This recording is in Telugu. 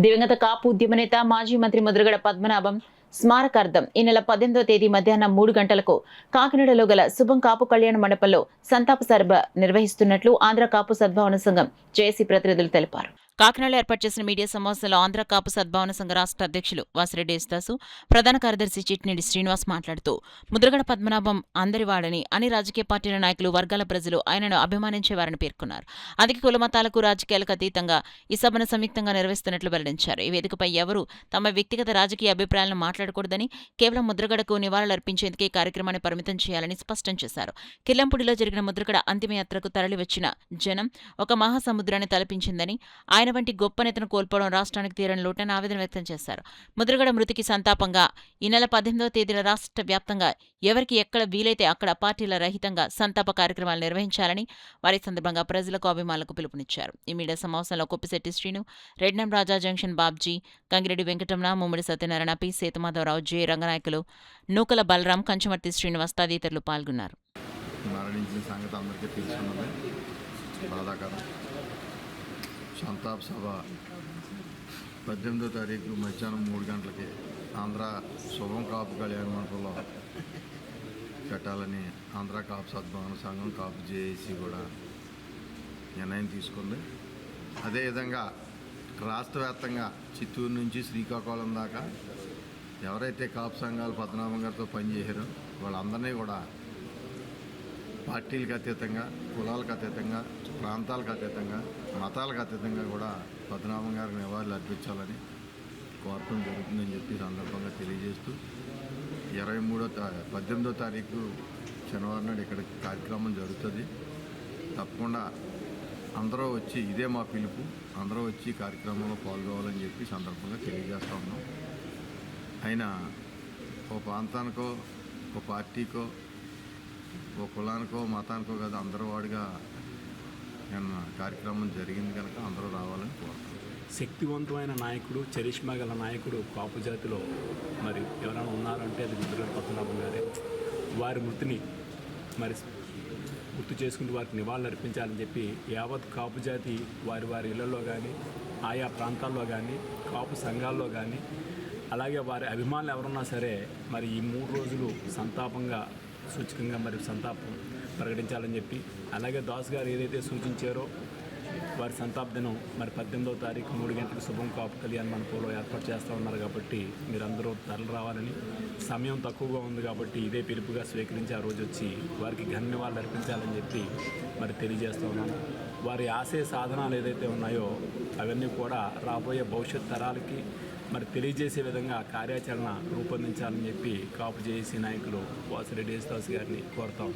దివంగత కాపు ఉద్యమ నేత మాజీ మంత్రి ముద్రగడ పద్మనాభం స్మారకార్థం ఈ నెల 18వ తేదీ మధ్యాహ్నం 3 గంటలకు కాకినాడలో గల శుభం కాపు కళ్యాణ మండపంలో సంతాప సభ నిర్వహిస్తున్నట్లు ఆంధ్ర కాపు సద్భావన సంఘం జేఏసీ ప్రతినిధులు తెలిపారు. కాకినాడలో ఏర్పాటు చేసిన మీడియా సమావేశంలో ఆంధ్ర కాపు సద్భావన సంఘ రాష్ట్ర అధ్యక్షులు వాసిరెడ్డి యేసుదాసు, ప్రధాన కార్యదర్శి చిట్నిడి శ్రీనివాస్ మాట్లాడుతూ ముద్రగడ పద్మనాభం అందరివాడని, అన్ని రాజకీయ పార్టీల నాయకులు, వర్గాల ప్రజలు ఆయనను అభిమానించేవారని పేర్కొన్నారు. అందుకే కుల మతాలకు రాజకీయాలకు అతీతంగా ఈ సభను సంయుక్తంగా నిర్వహిస్తున్నట్లు వెల్లడించారు. ఈ వేదికపై ఎవరూ తమ వ్యక్తిగత రాజకీయ అభిప్రాయాలను మాట్లాడకూడదని, కేవలం ముద్రగడకు నివాళులర్పించేందుకే కార్యక్రమాన్ని పరిమితం చేయాలని స్పష్టం చేశారు. కిల్లంపూడిలో జరిగిన ముద్రగడ అంతిమయాత్రకు తరలివచ్చిన జనం ఒక మహాసముద్రాన్ని తలపించిందని, ఆయన వంటి గొప్ప నేతను కోల్పోవడం రాష్ట్రానికి తీరని లోటని ఆవేదన వ్యక్తం చేశారు. ముద్రగడ మృతికి సంతాపంగా ఈ నెల 18వ తేదీన రాష్ట్ర వ్యాప్తంగా ఎవరికి ఎక్కడ వీలైతే అక్కడ పార్టీల రహితంగా సంతాప కార్యక్రమాలు నిర్వహించాలని వారి సందర్భంగా ప్రజలకు, అభిమానులకు పిలుపునిచ్చారు. ఈ మీడియా సమావేశంలో Koppisetti Srinu, Rednam Raja, junction Babji, Gangireddy Venkataramana, Mummadi Satyanarayana, P Sethumadhavarao, J Ranganayakulu, Nookala Balaram, Kanchamarthi Srinivas తదితరులు పాల్గొన్నారు. సంతాప సభ 18వ తారీఖు మధ్యాహ్నం 3 గంటలకి ఆంధ్ర శుభం కాపు కళ్యాణ మండపంలో పెట్టాలని ఆంధ్ర కాపు సద్భావన సంఘం, కాపు జేఏసీ కూడా నిర్ణయం తీసుకుంది. అదేవిధంగా రాష్ట్ర వ్యాప్తంగా చిత్తూరు నుంచి శ్రీకాకుళం దాకా ఎవరైతే కాపు సంఘాలు పద్మనాభం గారితో పనిచేశారో వాళ్ళందరినీ కూడా పార్టీలకు అతీతంగా, కులాలకు అతీతంగా, ప్రాంతాలకు అతీతంగా, మతాలకు అతీతంగా కూడా పద్మనాభం గారికి నివాళులు అర్పించాలని కోరటం జరుగుతుందని చెప్పి సందర్భంగా తెలియజేస్తూ 18వ తారీఖు శనివారం నాడు ఇక్కడ కార్యక్రమం జరుగుతుంది. తప్పకుండా అందరూ వచ్చి, ఇదే మా పిలుపు, అందరూ వచ్చి కార్యక్రమంలో పాల్గొవాలని చెప్పి సందర్భంగా తెలియజేస్తూ ఉన్నాం. అయినా ఓ ప్రాంతానికో, ఒక పార్టీకో, ఓ కులానికో, మతానికో కాదు, అందరూ వాడిగా నిన్న కార్యక్రమం జరిగింది కనుక అందరూ రావాలని కోరుతున్నాం. శక్తివంతమైన నాయకుడు, చరిష్మా గల నాయకుడు కాపు జాతిలో మరి ఎవరైనా ఉన్నారంటే అది ముద్రగడ పద్మనాభం గారే. వారి మృతిని మరి గుర్తు చేసుకుంటూ వారికి నివాళులు అర్పించాలని చెప్పి యావత్ కాపు జాతి వారి వారి ఇళ్లలో కానీ, ఆయా ప్రాంతాల్లో కానీ, కాపు సంఘాల్లో కానీ, అలాగే వారి అభిమానులు ఎవరున్నా సరే మరి ఈ 3 రోజులు సంతాపంగా, సూచకంగా మరి సంతాపం ప్రకటించాలని చెప్పి, అలాగే దాస్ గారు ఏదైతే సూచించారో వారి సంతాప దినం మరి 18వ తారీఖు 3 గంటలకు శుభం కాపు కళ్యాణ మండపంలో ఏర్పాటు చేస్తూ ఉన్నారు. కాబట్టి మీరందరూ తరలి రావాలని, సమయం తక్కువగా ఉంది కాబట్టి ఇదే పిలుపుగా స్వీకరించి ఆ రోజు వచ్చి వారికి ఘన నివాళులు అర్పించాలని చెప్పి మరి తెలియజేస్తూ ఉన్నాను. వారి ఆశయ సాధనాలు ఏదైతే ఉన్నాయో అవన్నీ కూడా రాబోయే భవిష్యత్ తరాలకి మరి తెలియజేసే విధంగా కార్యాచరణ రూపొందించాలని చెప్పి కాపు జేఏసీ నాయకులు వాసిరెడ్డి యేసుదాస్ గారిని కోరుతాం.